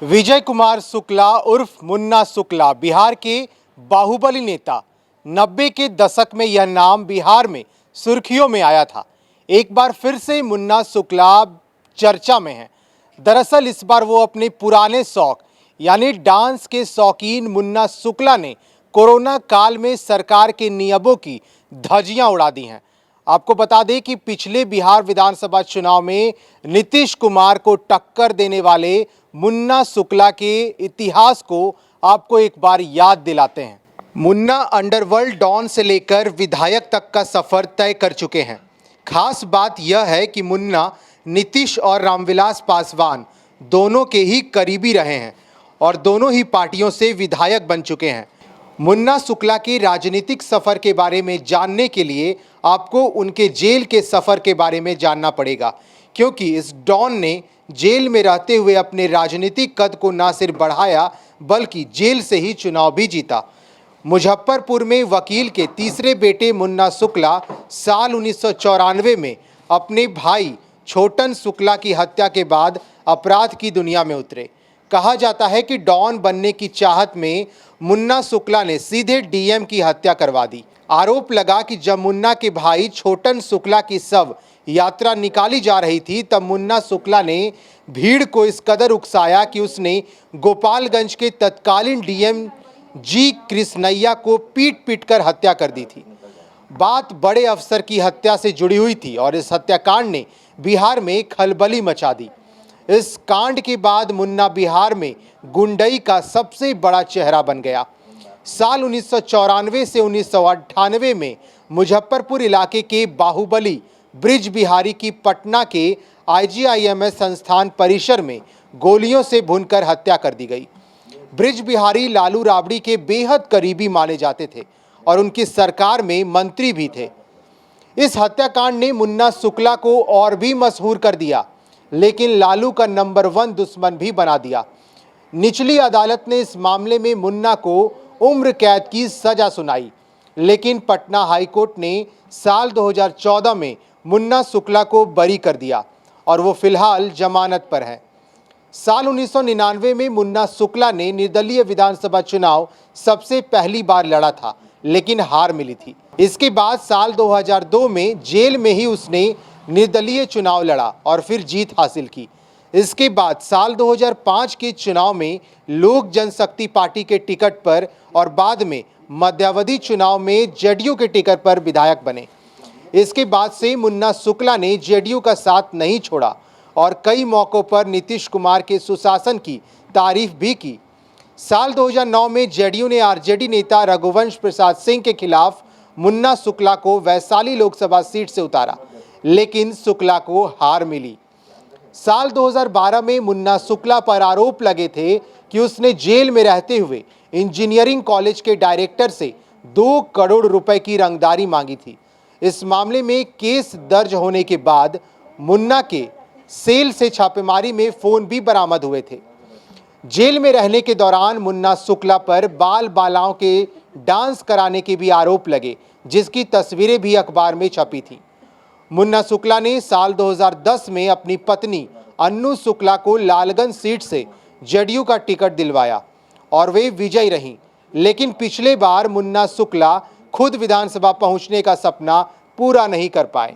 विजय कुमार शुक्ला उर्फ मुन्ना शुक्ला बिहार के बाहुबली नेता। 90 के दशक में यह नाम बिहार में सुर्खियों में आया था। एक बार फिर से मुन्ना शुक्ला चर्चा में है। दरअसल इस बार वो अपने पुराने शौक यानी डांस के शौकीन मुन्ना शुक्ला ने कोरोना काल में सरकार के नियमों की धज्जियां उड़ा दी हैं। आपको बता दें कि पिछले बिहार विधानसभा चुनाव में नीतीश कुमार को टक्कर देने वाले मुन्ना शुक्ला के इतिहास को आपको एक बार याद दिलाते हैं। मुन्ना अंडरवर्ल्ड डॉन से लेकर विधायक तक का सफर तय कर चुके हैं। खास बात यह है कि मुन्ना नीतीश और रामविलास पासवान दोनों के ही करीबी रहे हैं और दोनों ही पार्टियों से विधायक बन चुके हैं। मुन्ना शुक्ला के राजनीतिक सफ़र के बारे में जानने के लिए आपको उनके जेल के सफ़र के बारे में जानना पड़ेगा, क्योंकि इस डॉन ने जेल में रहते हुए अपने राजनीतिक कद को न सिर्फ बढ़ाया बल्कि जेल से ही चुनाव भी जीता। मुजफ्फरपुर में वकील के तीसरे बेटे मुन्ना शुक्ला साल 1994 में अपने भाई छोटन शुक्ला की हत्या के बाद अपराध की दुनिया में उतरे। कहा जाता है कि डॉन बनने की चाहत में मुन्ना शुक्ला ने सीधे डीएम की हत्या करवा दी। आरोप लगा कि जब मुन्ना के भाई छोटन शुक्ला की शव यात्रा निकाली जा रही थी तब मुन्ना शुक्ला ने भीड़ को इस कदर उकसाया कि उसने गोपालगंज के तत्कालीन डीएम जी कृष्णैया को पीट कर हत्या कर दी थी। बात बड़े अफसर की हत्या से जुड़ी हुई थी और इस हत्याकांड ने बिहार में खलबली मचा दी। इस कांड के बाद मुन्ना बिहार में गुंडई का सबसे बड़ा चेहरा बन गया। साल 1994 से 1998 में मुजफ्फरपुर इलाके के बाहुबली ब्रिज बिहारी की पटना के IGIMS संस्थान परिसर में गोलियों से भूनकर हत्या कर दी गई। ब्रिज बिहारी लालू राबड़ी के बेहद करीबी माने जाते थे और उनकी सरकार में मंत्री भी थे। इस हत्याकांड ने मुन्ना शुक्ला को और भी मशहूर कर दिया, लेकिन लालू का नंबर 1 दुश्मन भी बना दिया। निचली अदालत ने इस मामले में मुन्ना को उम्र कैद की सजा सुनाई, लेकिन पटना हाईकोर्ट ने साल 2014 में मुन्ना शुक्ला को बरी कर दिया और वो फिलहाल जमानत पर है। साल 1999 में मुन्ना शुक्ला ने निर्दलीय विधानसभा चुनाव सबसे पहली बार लड़ा था, लेकिन हार मिली थी। इसके बाद साल 2002 में जेल में ही उसने निर्दलीय चुनाव लड़ा और फिर जीत हासिल की। इसके बाद साल 2005 के चुनाव में लोक जनशक्ति पार्टी के टिकट पर और बाद में मध्यावधि चुनाव में जेडीयू के टिकट पर विधायक बने। इसके बाद से मुन्ना शुक्ला ने जेडीयू का साथ नहीं छोड़ा और कई मौक़ों पर नीतीश कुमार के सुशासन की तारीफ भी की। साल 2009 में जेडीयू ने आरजेडी नेता रघुवंश प्रसाद सिंह के खिलाफ मुन्ना शुक्ला को वैशाली लोकसभा सीट से उतारा, लेकिन शुक्ला को हार मिली। साल 2012 में मुन्ना शुक्ला पर आरोप लगे थे कि उसने जेल में रहते हुए इंजीनियरिंग कॉलेज के डायरेक्टर से 2 करोड़ रुपए की रंगदारी मांगी थी। इस मामले में केस दर्ज होने के बाद मुन्ना के सेल से छापेमारी में फ़ोन भी बरामद हुए थे। जेल में रहने के दौरान मुन्ना शुक्ला पर बाल बालाओं के डांस कराने के भी आरोप लगे, जिसकी तस्वीरें भी अखबार में छपी थी। मुन्ना शुक्ला ने साल 2010 में अपनी पत्नी अन्नू शुक्ला को लालगंज सीट से जेडीयू का टिकट दिलवाया और वे विजयी रहीं, लेकिन पिछले बार मुन्ना शुक्ला खुद विधानसभा पहुंचने का सपना पूरा नहीं कर पाए।